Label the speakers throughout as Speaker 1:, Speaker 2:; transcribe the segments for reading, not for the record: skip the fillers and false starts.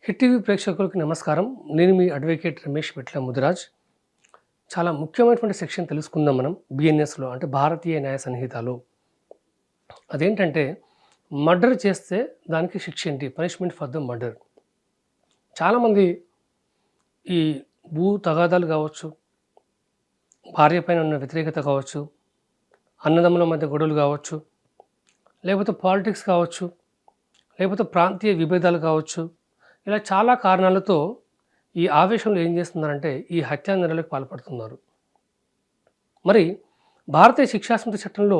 Speaker 1: Hit TV ప్రేక్షకులకు నమస్కారం. నేను మీ అడ్వకేట్ రమేష్ పిట్ల ముదిరాజ్. చాలా ముఖ్యమైనటువంటి సెక్షన్ తెలుసుకుందాం మనం బిఎన్ఎస్లో, అంటే భారతీయ న్యాయ సంహితలో. అదేంటంటే మర్డర్ చేస్తే దానికి శిక్ష ఏంటి, పనిష్మెంట్ ఫర్ ద మర్డర్. చాలామంది ఈ భూ తగాదాలు కావచ్చు, భార్య పైన ఉన్న వ్యతిరేకత కావచ్చు, అన్నదమ్ముల మధ్య గొడవలు కావచ్చు, లేకపోతే పాలిటిక్స్ కావచ్చు, లేకపోతే ప్రాంతీయ విభేదాలు కావచ్చు, ఇలా చాలా కారణాలతో ఈ ఆవేశంలో ఏం చేస్తున్నారంటే ఈ హత్యా నేరాలకు పాల్పడుతున్నారు. మరి భారతీయ శిక్షాస్మృతి చట్టంలో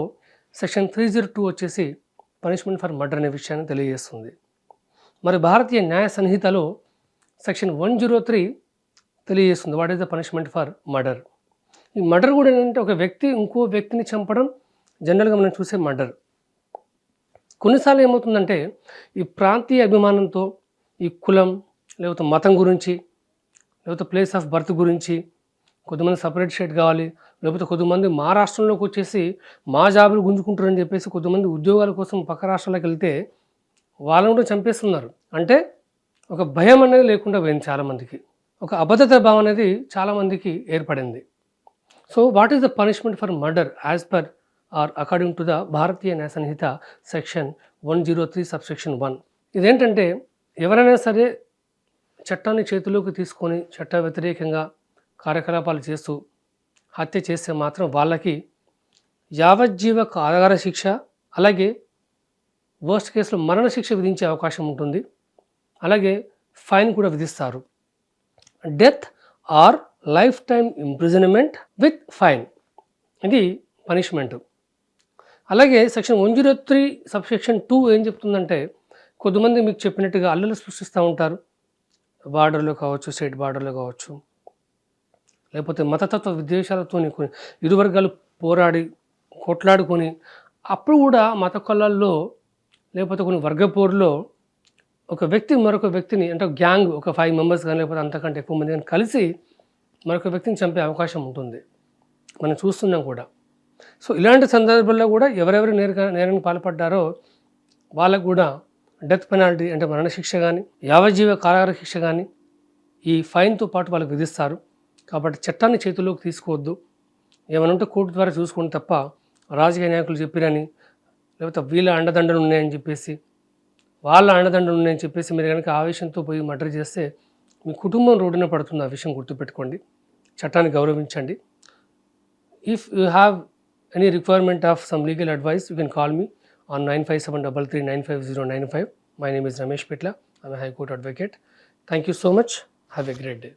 Speaker 1: సెక్షన్ 302 వచ్చేసి పనిష్మెంట్ ఫర్ మర్డర్ అనే విషయాన్ని తెలియజేస్తుంది. మరి భారతీయ న్యాయ సంహితలో సెక్షన్ 103 తెలియజేస్తుంది what is the punishment for murder. ఈ మర్డర్ కూడా ఏంటంటే ఒక వ్యక్తి ఇంకో వ్యక్తిని చంపడం జనరల్గా మనం చూసే మర్డర్. కొన్నిసార్లు ఏమవుతుందంటే ఈ ప్రాంతీయ అభిమానంతో ఈ కులం లేకపోతే మతం గురించి లేకపోతే ప్లేస్ ఆఫ్ బర్త్ గురించి కొంతమంది సపరేట్ స్టేట్ కావాలి, లేకపోతే కొంతమంది మా రాష్ట్రంలోకి వచ్చేసి మా జాబులు గుంజుకుంటారని చెప్పేసి కొంతమంది ఉద్యోగాల కోసం పక్క రాష్ట్రాలకు వెళ్తే వాళ్ళని కూడా చంపేస్తున్నారు. అంటే ఒక భయం అనేది లేకుండా పోయింది చాలామందికి, ఒక అభద్రత భావం అనేది చాలామందికి ఏర్పడింది. So what is the punishment for murder as per or according to the Bharatiya Nyaya Sanhita section 103 subsection 1. ఇదేంటంటే ఎవరైనా సరే చట్టాన్ని చేతిలోకి తీసుకొని చట్ట వ్యతిరేకంగా కార్యకలాపాలు చేస్తూ హత్య చేస్తే మాత్రం వాళ్ళకి యావజ్జీవ కారాగార శిక్ష, అలాగే వర్స్ట్ కేసులో మరణశిక్ష విధించే అవకాశం ఉంటుంది. అలాగే ఫైన్ కూడా విధిస్తారు. Death or lifetime imprisonment with fine, ఇది పనిష్మెంట్. అలాగే సెక్షన్ 103 సబ్సెక్షన్ 2 ఏం చెప్తుందంటే కొంతమంది మీకు చెప్పినట్టుగా అల్లలు సృష్టిస్తూ ఉంటారు, బార్డర్లో కావచ్చు, స్టేట్ బార్డర్లో కావచ్చు, లేకపోతే మతతత్వ విద్వేషాలతో ఇరు వర్గాలు పోరాడి కొట్లాడుకొని అప్పుడు కూడా మత కళల్లో లేకపోతే కొన్ని వర్గ పోరులో ఒక వ్యక్తి మరొక వ్యక్తిని, అంటే గ్యాంగ్ ఒక 5 మెంబర్స్ కానీ లేకపోతే అంతకంటే ఎక్కువ మంది కానీ కలిసి మరొక వ్యక్తిని చంపే అవకాశం ఉంటుంది, మనం చూస్తున్నాం కూడా. సో ఇలాంటి సందర్భాల్లో కూడా ఎవరెవరు నేరానికి పాల్పడ్డారో వాళ్ళకు కూడా డెత్ పెనాల్టీ అంటే మరణశిక్ష కానీ యావజ్జీవ కారాగార శిక్ష కానీ ఈ ఫైన్తో పాటు వాళ్ళకి విధిస్తారు. కాబట్టి చట్టాన్ని చేతుల్లోకి తీసుకోవద్దు. ఏమనంటే కోర్టు ద్వారా చూసుకోండి తప్ప రాజకీయ నాయకులు చెప్పిరని లేకపోతే వీళ్ళ అండదండలు ఉన్నాయని చెప్పేసి వాళ్ళ అండదండలు ఉన్నాయని చెప్పేసి మీరు కనుక ఆవేశంతో పోయి మర్డర్ చేస్తే మీ కుటుంబం రోడ్డున పడుతుంది. ఆ విషయం గుర్తుపెట్టుకోండి, చట్టాన్ని గౌరవించండి. If you have any requirement of some legal advice you can call me on 9573395095. My name is Ramesh Pitla. I'm a High Court advocate. Thank you so much. Have a great day.